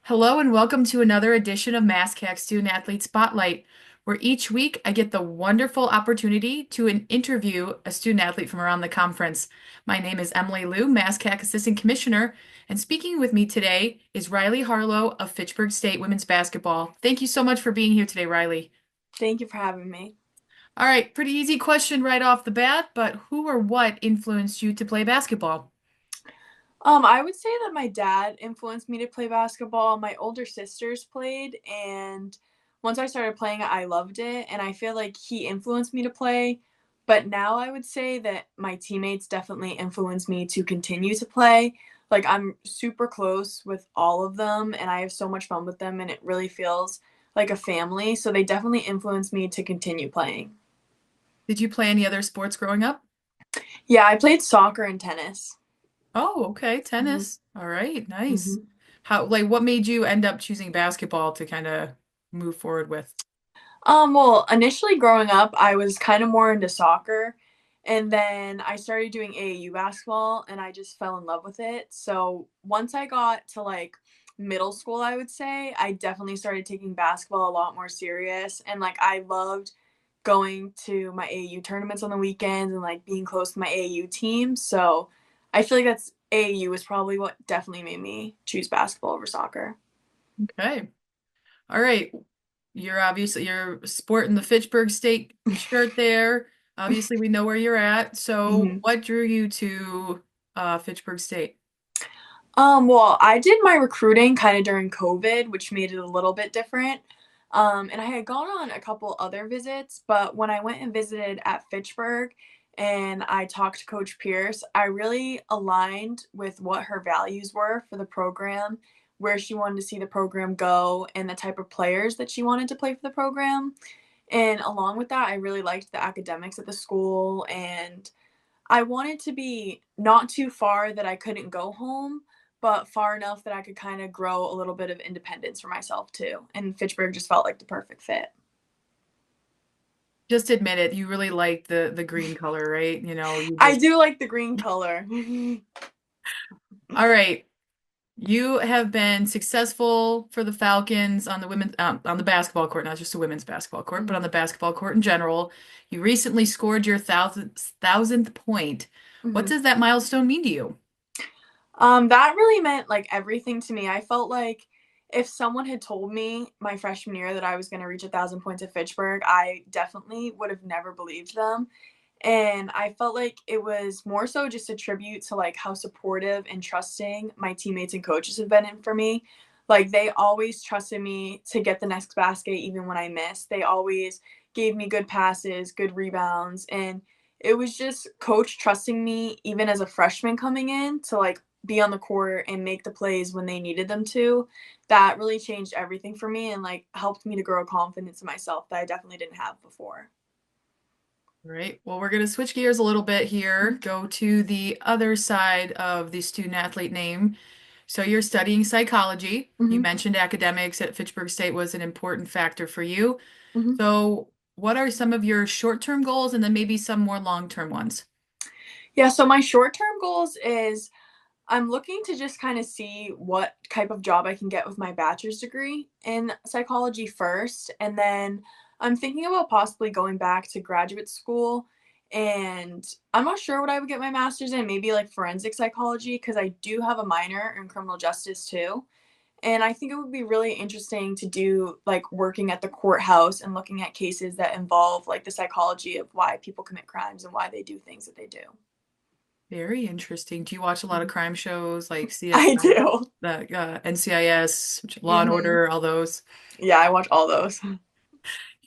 Hello and welcome to another edition of MassCAC Student Athlete Spotlight, where each week I get the wonderful opportunity to interview a student athlete from around the conference. My name is Emily Liu, MassCAC Assistant Commissioner, and speaking with me today is Rylie Harlow of Fitchburg State Women's Basketball. Thank you so much for being here today, Rylie. Thank you for having me. All right, pretty easy question right off the bat, but who or what influenced you to play basketball? I would say that my dad influenced me to play basketball. My older sisters played, and once I started playing it, I loved it, and I feel like he influenced me to play. But now I would say that my teammates definitely influenced me to continue to play. Like I'm super close with all of them, and I have so much fun with them, and it really feels like a family. So they definitely influenced me to continue playing. Did you play any other sports growing up? Yeah, I played soccer and tennis. Oh, okay. hmm Tennis. All right. Nice. hmm What made you end up choosing basketball to kind of move forward with? Well, initially growing up, I was kind of more into soccer, and then I started doing AAU basketball, and I just fell in love with it. So once I got to like middle school, I would say, I definitely started taking basketball a lot more serious, and like I loved going to my AAU tournaments on the weekends and like being close to my AAU team. So I feel like that's AAU is probably what definitely made me choose basketball over soccer. Okay. All right. You're sporting the Fitchburg State shirt there. Obviously, we know where you're at. So, hmm what drew you to Fitchburg State? Well, I did my recruiting kind of during COVID, which made it a little bit different. And I had gone on a couple other visits, but when I went and visited at Fitchburg and I talked to Coach Pierce, I really aligned with what her values were for the program, where she wanted to see the program go, and the type of players that she wanted to play for the program. And along with that, I really liked the academics at the school, and I wanted to be not too far that I couldn't go home, but far enough that I could kind of grow a little bit of independence for myself too. And Fitchburg just felt like the perfect fit. Just admit it, you really like the green color, right? You I just do like the green color. All right. You have been successful for the Falcons on the women on the basketball court, not just the women's basketball court, but on Mhm, the basketball court in general. You recently scored your thousandth point. What mhm. does that milestone mean to you? That really meant like everything to me. I felt like if someone had told me my freshman year that I was going to reach 1,000 points at Fitchburg, I definitely would have never believed them. And I felt like it was more so just a tribute to like how supportive and trusting my teammates and coaches have been in for me. Like they always trusted me to get the next basket even when I missed. They always gave me good passes, good rebounds, and it was just coach trusting me even as a freshman coming in to like be on the court and make the plays when they needed them to. That really changed everything for me and like helped me to grow confidence in myself that I definitely didn't have before. All right. Well, we're going to switch gears a little bit here, go to the other side of the student athlete name. So you're studying psychology. You Mm-hmm. mentioned academics at Fitchburg State was an important factor for you. Mm-hmm. So, what are some of your short-term goals and then maybe some more long-term ones? Yeah, so my short-term goals is I'm looking to just kind of see what type of job I can get with my bachelor's degree in psychology first. And then I'm thinking about possibly going back to graduate school. And I'm not sure what I would get my master's in, maybe like forensic psychology, because I do have a minor in criminal justice too. And I think it would be really interesting to do like working at the courthouse and looking at cases that involve like the psychology of why people commit crimes and why they do things that they do. Very interesting. Do you watch a lot of crime shows like I CSI, do. the NCIS, Law and hmm Order, all those? Yeah, I watch all those.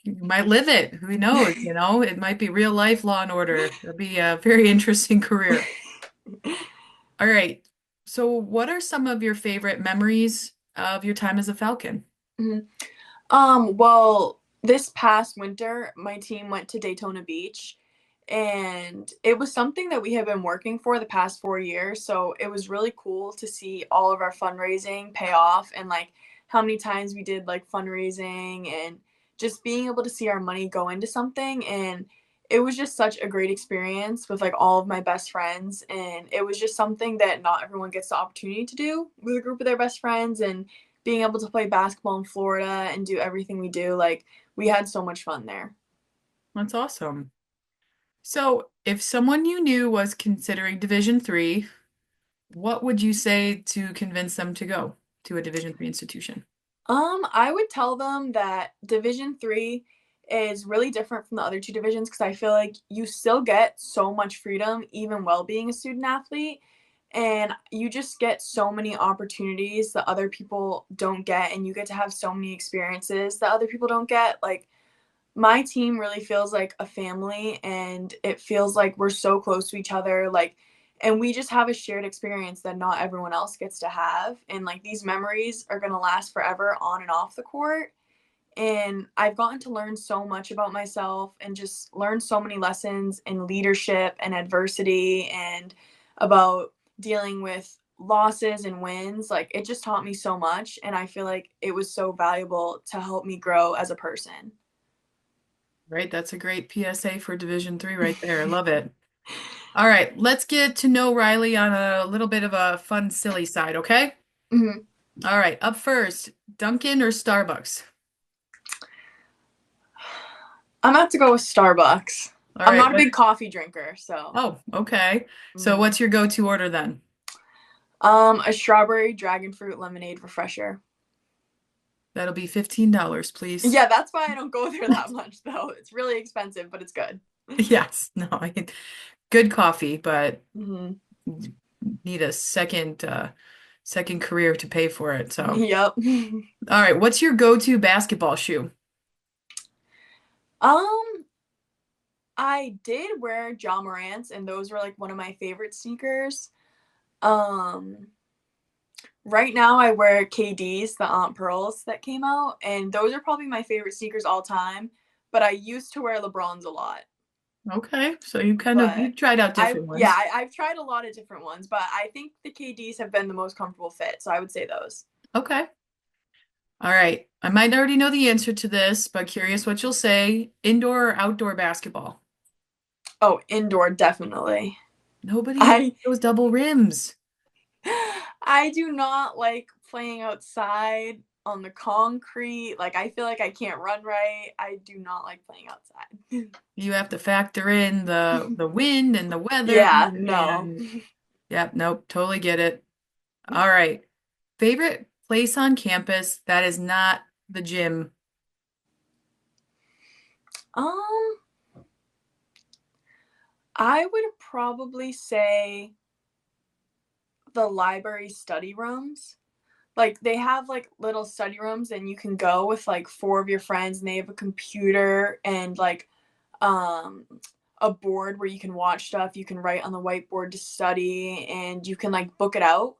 You might live it. Who knows? It might be real life Law and Order. That'd be a very interesting career. All right. So, what are some of your favorite memories of your time as a Falcon? Mhm. Well, this past winter, my team went to Daytona Beach, and it was something that we have been working for the past 4 years. So it was really cool to see all of our fundraising pay off and like how many times we did like fundraising and just being able to see our money go into something. And it was just such a great experience with like all of my best friends. And it was just something that not everyone gets the opportunity to do with a group of their best friends. And being able to play basketball in Florida and do everything we do. Like, we had so much fun there. That's awesome. So, if someone you knew was considering Division 3, what would you say to convince them to go to a Division 3 institution? I would tell them that Division 3 is really different from the other two divisions because I feel like you still get so much freedom even while being a student athlete. And you just get so many opportunities that other people don't get, and you get to have so many experiences that other people don't get. Like, my team really feels like a family, and it feels like we're so close to each other, like, and we just have a shared experience that not everyone else gets to have, and like these memories are going to last forever on and off the court. And I've gotten to learn so much about myself and just learn so many lessons in leadership and adversity and about dealing with losses and wins. Like, it just taught me so much, and I feel like it was so valuable to help me grow as a person. Right, that's a great PSA for Division 3 right there. I love it. All right, let's get to know Riley on a little bit of a fun, silly side, okay? Mhm. All right, up first, Dunkin' or Starbucks? I'm gonna have to go with Starbucks. All I'm right, not a what? big coffee drinker, so. Oh, okay. So Mhm. what's your go-to order then? A strawberry dragon fruit lemonade refresher. That'll be $15, please. Yeah, that's why I don't go there that much though. It's really expensive, but it's good. Yes, no, good coffee, but Hmm. need a second career to pay for it. So, Yep. all right, what's your go-to basketball shoe? Um, I did wear John Morant's, and those were like one of my favorite sneakers. Um, right now I wear KD's, the Aunt Pearls that came out, and those are probably my favorite sneakers all time. But I used to wear LeBron's a lot. Okay, so you kind of But you tried out I different yeah, ones. I've tried a lot of different ones, but I think the KDs have been the most comfortable fit, so I would say those. Okay. All right. I might already know the answer to this, but curious what you'll say. Indoor or outdoor basketball? Oh, indoor, definitely. Nobody likes I those double rims. I do not like playing outside on the concrete. Like, I feel like I can't run right. I do not like playing outside. You have to factor in the wind and the weather Yeah, no. and yep, nope, totally get it. All right. Favorite place on campus that is not the gym? Um, I would probably say the library study rooms. Like, they have like little study rooms, and you can go with like four of your friends, and they have a computer and like um a board where you can watch stuff, you can write on the whiteboard to study, and you can like book it out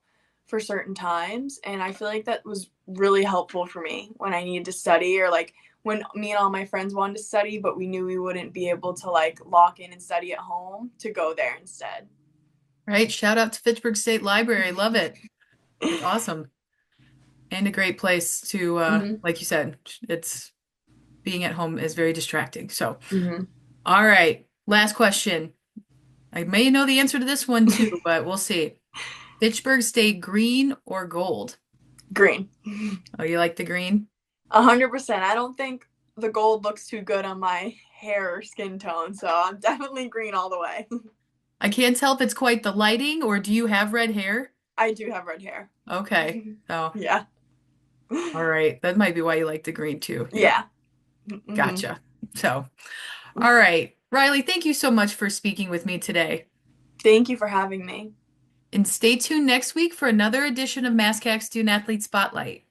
for certain times. And I feel like that was really helpful for me when I needed to study, or like when me and all my friends wanted to study but we knew we wouldn't be able to like lock in and study at home, to go there instead. Right? Shout out to Fitchburg State Library. Love it. That's awesome. And a great place to Hmm. like you said, it's being at home is very distracting. So, Hmm. all right. Last question. I may know the answer to this one too, but we'll see. Fitchburg State green or gold? Green. Oh, you like the green? 100%. I don't think the gold looks too good on my hair or skin tone, so I'm definitely green all the way. I can't tell if it's quite the lighting or do you have red hair? I do have red hair. Okay. Oh, Yeah. all right. That might be why you like the green too. Yep. Yeah. Hmm. Gotcha. So, all right. Riley, thank you so much for speaking with me today. Thank you for having me. And stay tuned next week for another edition of MassCAC Student Athlete Spotlight.